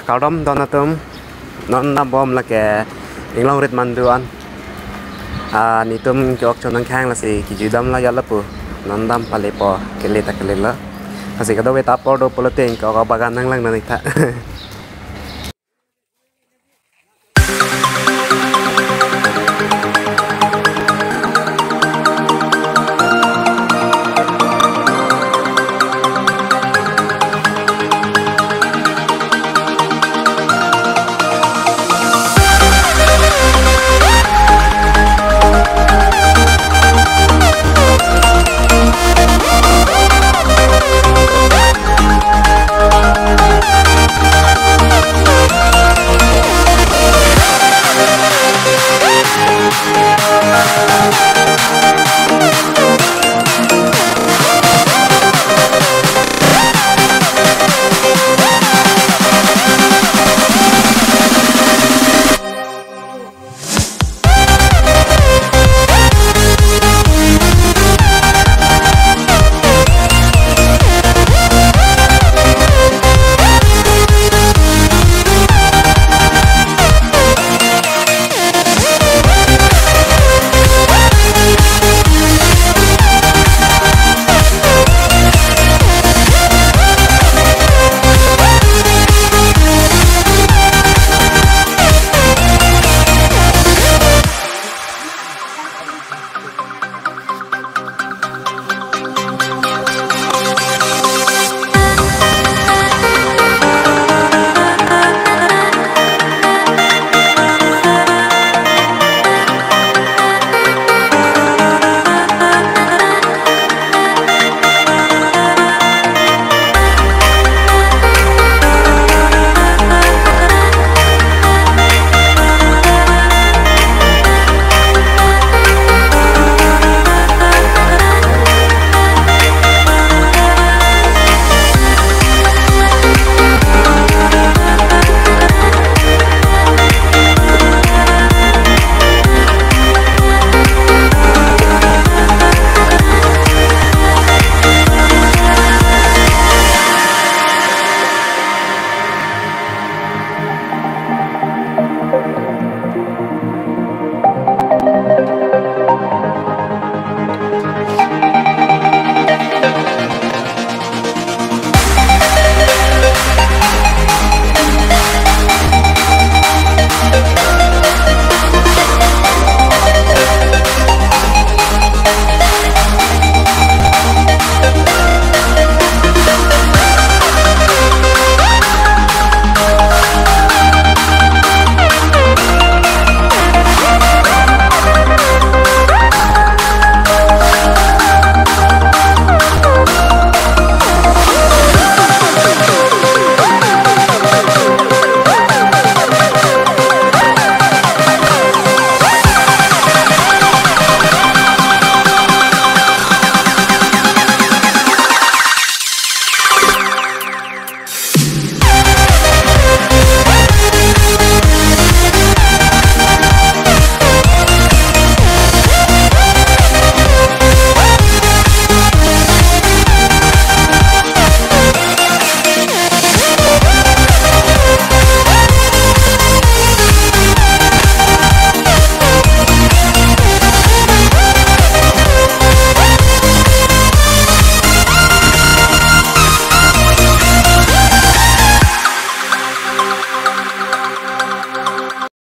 kau dom donatum non na bom la ke inglong rit manduan nitum jok chonang khang la si ki judam la yalla pu non dam pale po kele ta kele la asi ka do we ta por do poloteng ka bagan nang lang na ni tha